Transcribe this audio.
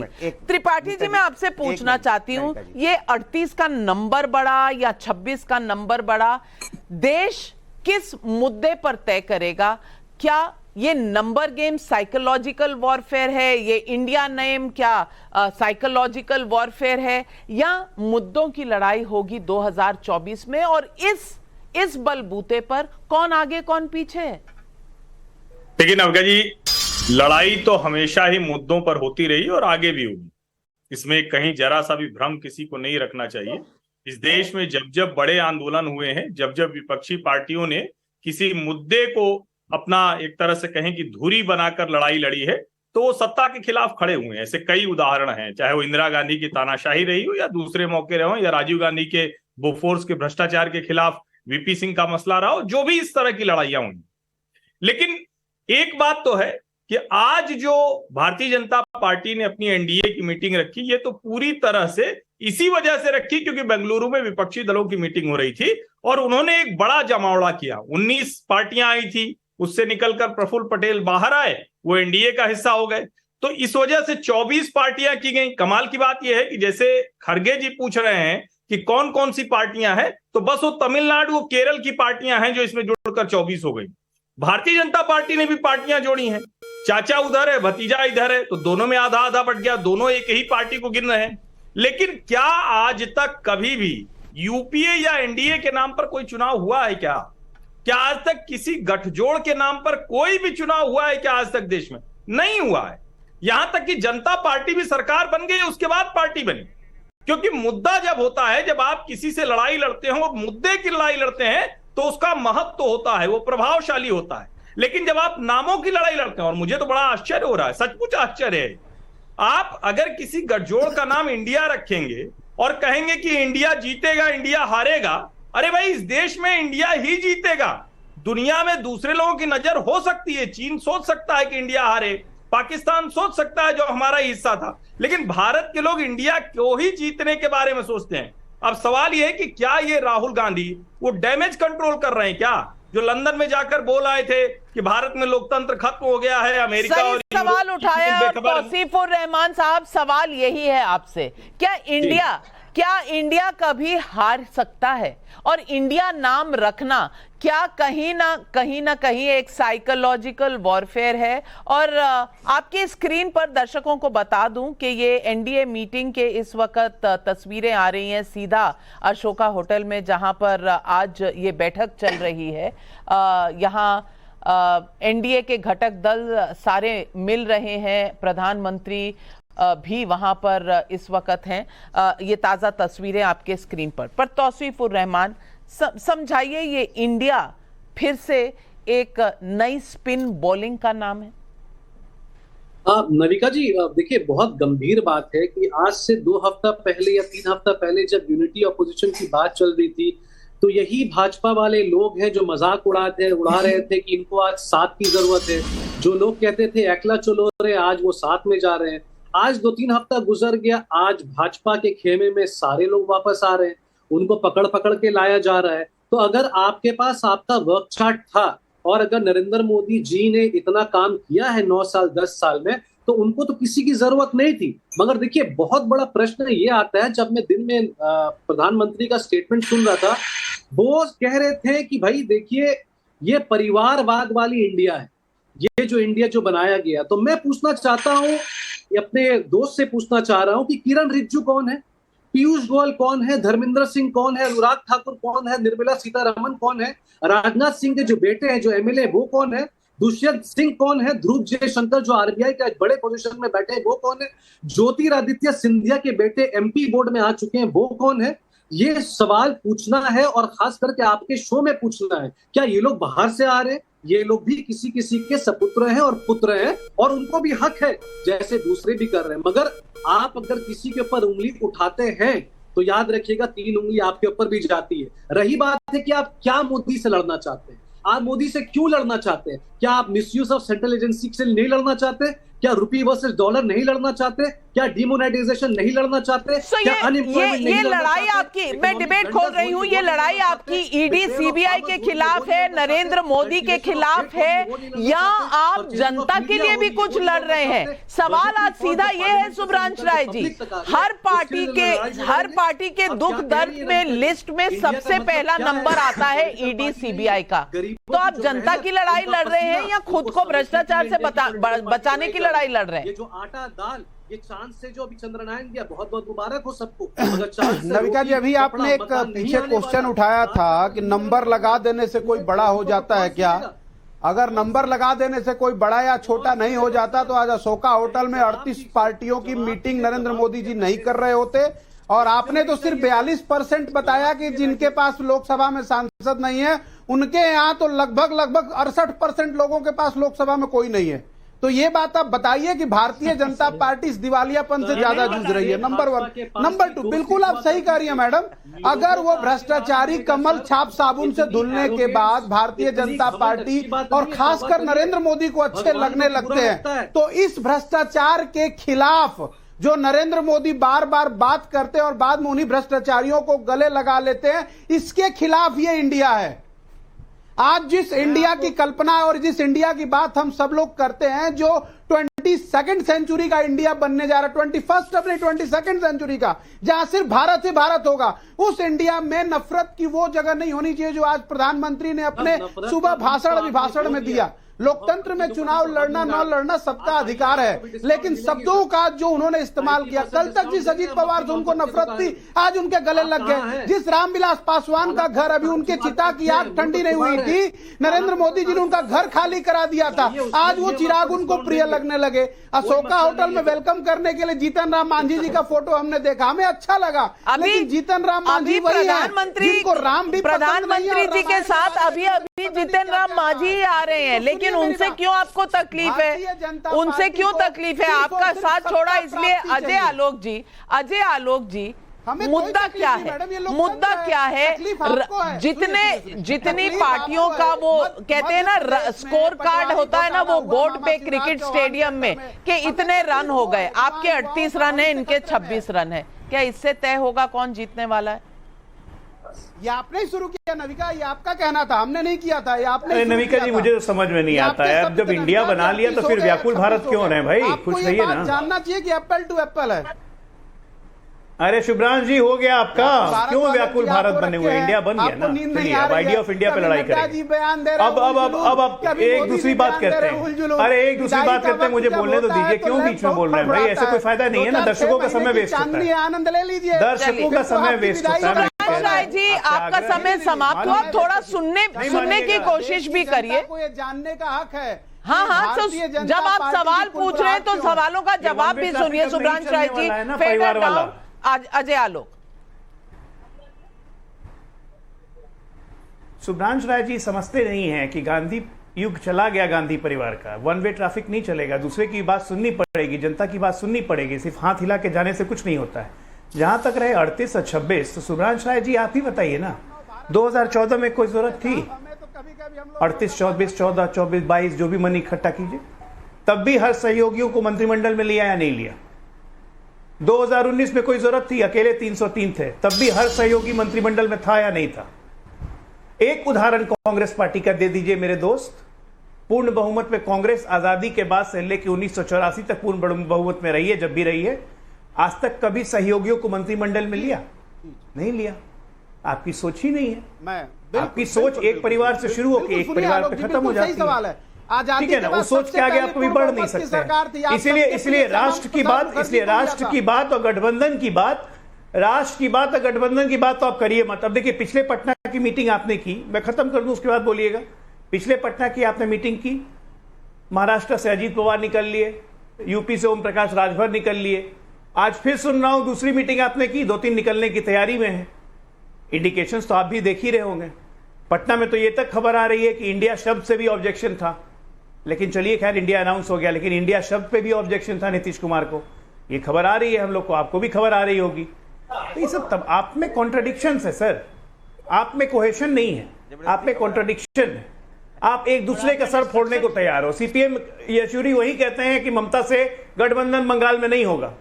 त्रिपाठी जी, मैं आपसे पूछना चाहती हूँ, ये 38 का नंबर बढ़ा या 26 का नंबर बढ़ा, देश किस मुद्दे पर तय करेगा? क्या ये नंबर गेम साइकोलॉजिकल वॉरफेयर है, ये इंडिया नेम क्या साइकोलॉजिकल वॉरफेयर है, या मुद्दों की लड़ाई होगी 2024 में? और इस बलबूते पर कौन आगे कौन पीछे है? देखिए नवका जी, लड़ाई तो हमेशा ही मुद्दों पर होती रही और आगे भी होगी। इसमें कहीं जरा सा भी भ्रम किसी को नहीं रखना चाहिए। इस देश में जब जब बड़े आंदोलन हुए हैं, जब जब विपक्षी पार्टियों ने किसी मुद्दे को अपना एक तरह से कहें कि धुरी बनाकर लड़ाई लड़ी है, तो वो सत्ता के खिलाफ खड़े हुए हैं। ऐसे कई उदाहरण हैं, चाहे वो इंदिरा गांधी की तानाशाही रही हो या दूसरे मौके रहे हो, या राजीव गांधी के बोफोर्स के भ्रष्टाचार के खिलाफ वीपी सिंह का मसला रहा हो, जो भी इस तरह की लड़ाइयां हुई। लेकिन एक बात तो है कि आज जो भारतीय जनता पार्टी ने अपनी एनडीए की मीटिंग रखी, ये तो पूरी तरह से इसी वजह से रखी क्योंकि बेंगलुरु में विपक्षी दलों की मीटिंग हो रही थी और उन्होंने एक बड़ा जमावड़ा किया। 19 पार्टियां आई थी, उससे निकलकर प्रफुल्ल पटेल बाहर आए, वो एनडीए का हिस्सा हो गए, तो इस वजह से 24 पार्टियां की गई। कमाल की बात यह है कि जैसे खड़गे जी पूछ रहे हैं कि कौन कौन सी पार्टियां हैं, तो बस वो तमिलनाडु, वो केरल की पार्टियां हैं जो इसमें जुड़कर 24 हो गई। भारतीय जनता पार्टी ने भी पार्टियां जोड़ी हैं, चाचा उधर है, भतीजा इधर है, तो दोनों में आधा आधा बट गया, दोनों एक ही पार्टी को गिन रहे हैं। लेकिन क्या आज तक कभी भी यूपीए या एनडीए के नाम पर कोई चुनाव हुआ है? क्या आज तक किसी गठजोड़ के नाम पर कोई भी चुनाव हुआ है क्या? आज तक देश में नहीं हुआ है। यहां तक कि जनता पार्टी भी सरकार बन गई, उसके बाद पार्टी बनी। क्योंकि मुद्दा जब होता है, जब आप किसी से लड़ाई लड़ते हो और मुद्दे की लड़ाई लड़ते हैं, तो उसका महत्व होता है, वो प्रभावशाली होता है। लेकिन जब आप नामों की लड़ाई लड़ते हैं, और मुझे तो बड़ा आश्चर्य हो रहा है, सचमुच आश्चर्य है, आप अगर किसी गठजोड़ का नाम इंडिया रखेंगे और कहेंगे कि इंडिया जीतेगा, इंडिया हारेगा, अरे भाई इस देश में इंडिया ही जीतेगा। दुनिया में दूसरे लोगों की नजर हो सकती है, चीन सोच सकता है कि इंडिया हारे, पाकिस्तान सोच सकता है जो हमारा हिस्सा था, लेकिन भारत के लोग इंडिया को ही जीतने के बारे में सोचते हैं। अब सवाल यह है कि क्या ये राहुल गांधी वो डैमेज कंट्रोल कर रहे हैं क्या, जो लंदन में जाकर बोल आए थे कि भारत में लोकतंत्र खत्म हो गया है, अमेरिका और सवाल उठाया। और तौसीफुर रहमान साहब, सवाल यही है आपसे, क्या इंडिया कभी हार सकता है? और इंडिया नाम रखना क्या कहीं ना कहीं एक साइकोलॉजिकल वॉरफेयर है? और आपकी स्क्रीन पर दर्शकों को बता दूं कि ये एनडीए मीटिंग के इस वक्त तस्वीरें आ रही हैं सीधा अशोका होटल में, जहां पर आज ये बैठक चल रही है। यहाँ एनडीए के घटक दल सारे मिल रहे हैं, प्रधानमंत्री भी वहां पर इस वक्त हैं। ये ताज़ा तस्वीरें आपके स्क्रीन पर तौसीफुर रहमान, समझाइए, ये इंडिया फिर से एक नई स्पिन बॉलिंग का नाम है? नविका जी, देखिए बहुत गंभीर बात है कि आज से 2 हफ्ता पहले या 3 हफ्ता पहले जब यूनिटी ऑपोजिशन की बात चल रही थी, तो यही भाजपा वाले लोग हैं जो मजाक उड़ा रहे थे कि इनको आज साथ की जरूरत है। जो लोग कहते थे एकला चलो रे, आज वो साथ में जा रहे हैं। आज 2-3 हफ्ता गुजर गया, आज भाजपा के खेमे में सारे लोग वापस आ रहे हैं, उनको पकड़ पकड़ के लाया जा रहा है। तो अगर आपके पास आपका वर्क चार्ट था और अगर नरेंद्र मोदी जी ने इतना काम किया है 9 साल 10 साल में, तो उनको तो किसी की जरूरत नहीं थी। मगर देखिए बहुत बड़ा प्रश्न ये आता है, जब मैं दिन में प्रधानमंत्री का स्टेटमेंट सुन रहा था, वो कह रहे थे कि भाई देखिए ये परिवारवाद वाली इंडिया है, ये जो इंडिया जो बनाया गया। तो मैं पूछना चाहता हूं, अपने दोस्त से पूछना चाह रहा हूं कि किरण रिजिजू कौन है, पीयूष गोयल कौन है, धर्मेंद्र सिंह कौन है, अनुराग ठाकुर कौन है, निर्मला सीतारमण कौन है, राजनाथ सिंह के जो बेटे हैं जो एमएलए वो कौन है, दुष्यंत सिंह कौन है, ध्रुव जयशंकर जो आरबीआई का एक बड़े पोजीशन में बैठे हैं वो कौन है, ज्योतिरादित्य सिंधिया के बेटे एमपी बोर्ड में आ चुके हैं वो कौन है? ये सवाल पूछना है और खास करके आपके शो में पूछना है। क्या ये लोग बाहर से आ रहे हैं? ये लोग भी किसी किसी के सपुत्र हैं और पुत्र हैं, और उनको भी हक है जैसे दूसरे भी कर रहे हैं। मगर आप अगर किसी के ऊपर उंगली उठाते हैं तो याद रखिएगा 3 उंगली आपके ऊपर भी जाती है। रही बात है कि आप क्या मोदी से लड़ना चाहते हैं, आप मोदी से क्यों लड़ना चाहते हैं? क्या आप मिसयूज ऑफ सेंट्रल एजेंसी से नहीं लड़ना चाहते? क्या रुपी वर्सेस डॉलर नहीं लड़ना चाहते? क्या डिमोनेटाइजेशन नहीं लड़ना चाहते? क्या ये लड़ाई आपकी, मैं डिबेट खोल रही हूं, ये लड़ाई आपकी ईडी सीबीआई के खिलाफ है, नरेंद्र मोदी के खिलाफ है, या आप जनता के लिए भी कुछ लड़ रहे हैं? सवाल आज सीधा ये है शुभ्रांश राय जी, हर पार्टी के दुख दर्द में लिस्ट में सबसे पहला नंबर आता है ईडी सीबीआई का। तो आप जनता की लड़ाई लड़ रहे हैं या खुद को भ्रष्टाचार से बचाने की लड़ाई लड़ रहे हैं? ये जो आटा दाल, ये चांद से जो अभी चंद्रनारायण दिया, बहुत बहुत मुबारक हो सबको। अगर चांद से नविका जी, अभी आपने एक पीछे क्वेश्चन उठाया था कि नंबर लगा देने से कोई बड़ा हो जाता है क्या? अगर नंबर लगा देने से कोई बड़ा या छोटा नहीं हो जाता तो आज अशोका होटल में 38 पार्टियों की मीटिंग नरेंद्र मोदी जी नहीं कर रहे होते। और आपने तो सिर्फ 42% बताया कि जिनके पास लोकसभा में सांसद नहीं है, उनके यहाँ तो लगभग 68% लोगों के पास लोकसभा में कोई नहीं है। तो ये बात आप बताइए कि भारतीय जनता पार्टी इस दिवालियापन से ज्यादा जूझ रही है, नंबर 1। नंबर 2, बिल्कुल आप सही कह रही है मैडम, अगर वो भ्रष्टाचारी कमल छाप साबुन से धुलने के बाद भारतीय जनता पार्टी और खासकर नरेंद्र मोदी को अच्छे लगने लगते हैं, तो इस भ्रष्टाचार के खिलाफ जो नरेंद्र मोदी बार बार बात करते हैं और बाद में उन्हीं भ्रष्टाचारियों को गले लगा लेते हैं, इसके खिलाफ ये इंडिया है। आज जिस इंडिया की कल्पना और जिस इंडिया की बात हम सब लोग करते हैं, जो 22वीं सेंचुरी का इंडिया बनने जा रहा है, 21st अपने 22nd सेंचुरी का, जहां सिर्फ भारत ही भारत होगा, उस इंडिया में नफरत की वो जगह नहीं होनी चाहिए जो आज प्रधानमंत्री ने अपने सुबह अभिभाषण में दिया। लोकतंत्र में चुनाव लड़ना न लड़ना सबका अधिकार है, लेकिन शब्दों का जो उन्होंने इस्तेमाल किया, कल तक जिस अजीत पवार से उनको नफरत थी, आज उनके गले लग गए। जिस रामविलास पासवान का घर अभी उनके चिता की आग ठंडी नहीं हुई थी, नरेंद्र मोदी जी ने उनका घर खाली करा दिया था, आज वो चिराग उनको प्रिय लगने लगे। अशोका होटल में वेलकम करने के लिए जीतन राम मांझी जी का फोटो हमने देखा, हमें अच्छा लगा। लेकिन जीतन राम मांझी वही प्रधानमंत्री राम भी प्रधानमंत्री जी के साथ अभी जीतन राम मांझी आ रहे हैं, लेकिन उनसे क्यों आपको तकलीफ है? उनसे क्यों तकलीफ है? आपका साथ छोड़ा इसलिए। अजय आलोक जी मुद्दा क्या है? मुद्दा क्या है? जितनी पार्टियों का वो कहते हैं ना, स्कोर कार्ड होता है ना, वो बोर्ड पे क्रिकेट स्टेडियम में कि इतने रन हो गए, आपके 38 रन है, इनके 26 रन है, क्या इससे तय होगा कौन जीतने वाला है? ये आपने शुरू किया नविका, ये आपका कहना था, हमने नहीं किया था, ये आपने। नविका जी, मुझे तो समझ में नहीं आता है, अब जब इंडिया बना लिया तो फिर व्याकुल भारत क्यों है भाई? कुछ नहीं है ना, जानना चाहिए कि एप्पल टू एप्पल है। अरे शुभ्रांश जी, हो गया आपका, क्यों व्याकुल भारत बने हुए? इंडिया बन गया ना, चलिए अब आइडिया ऑफ इंडिया पे लड़ाई करेंगे। अब एक दूसरी बात करते हैं, अरे एक दूसरी बात करते हैं, मुझे बोलने तो दीजिए, क्यों बीच में बोल रहे हैं भाई? ऐसे कोई फायदा नहीं है ना, दर्शकों का समय वेस्ट होता है, आनंद ले लीजिए, दर्शकों का समय वेस्ट होता है। राय जी, आपका समय समाप्त हुआ, थोड़ा सुनने की कोशिश भी करिए। जानने का हक है। हाँ, तो जब आप सवाल पूछ रहे हैं तो सवालों का जवाब भी सुनिए। शुभ्रांश राय जी, परिवार वाला अजय आलोक। शुभ्रांश राय जी समझते नहीं हैं कि गांधी युग चला गया, गांधी परिवार का वन वे ट्रैफिक नहीं चलेगा, दूसरे की बात सुननी पड़ेगी, जनता की बात सुननी पड़ेगी, सिर्फ हाथ हिला के जाने से कुछ नहीं होता है। जहां तक रहे 38 और 26, तो शुभ्रांश राय जी आप ही बताइए ना, 2014 में कोई जरूरत थी? 38, 24, 14, 24, 22 जो भी मन इकट्ठा कीजिए, तब भी हर सहयोगियों को मंत्रिमंडल में लिया या नहीं लिया? 2019 में कोई जरूरत थी? अकेले 303 थे, तब भी हर सहयोगी मंत्रिमंडल में था या नहीं था? एक उदाहरण कांग्रेस पार्टी का दे दीजिए मेरे दोस्त। पूर्ण बहुमत में कांग्रेस आजादी के बाद से लेकर 1984 तक पूर्ण बहुमत में रही है, जब भी रही है, आज तक कभी सहयोगियों को मंत्रिमंडल में लिया? नहीं लिया। आपकी सोच ही नहीं है। आपकी सोच एक परिवार से शुरू होकर एक परिवार पे खत्म हो जाती है। ठीक है ना, वो सोच के आगे आप कभी बढ़ नहीं सकते। इसलिए राष्ट्र की बात और गठबंधन की बात, तो आप करिए मत। अब देखिए, पिछले पटना की मीटिंग आपने की, मैं खत्म कर दूं उसके बाद बोलिएगा। पिछले पटना की आपने मीटिंग की, महाराष्ट्र से अजीत पवार निकल लिए, यूपी से ओम प्रकाश राजभर निकल लिए, आज फिर सुन रहा हूं दूसरी मीटिंग आपने की, 2-3 निकलने की तैयारी में है। इंडिकेशंस तो आप भी देख ही रहे होंगे। पटना में तो ये तक खबर आ रही है कि इंडिया शब्द से भी ऑब्जेक्शन था, लेकिन चलिए खैर इंडिया अनाउंस हो गया, लेकिन इंडिया शब्द पे भी ऑब्जेक्शन था नीतीश कुमार को। ये खबर आ रही है हम लोग को, आपको भी खबर आ रही होगी। तो ये सब तब आप में कॉन्ट्रडिक्शन है सर, आप में कोहेशन नहीं है, आप में कॉन्ट्रडिक्शन है। आप एक दूसरे का सर फोड़ने को तैयार हो। सीपीएम येचुरी वही कहते हैं कि ममता से गठबंधन बंगाल में नहीं होगा।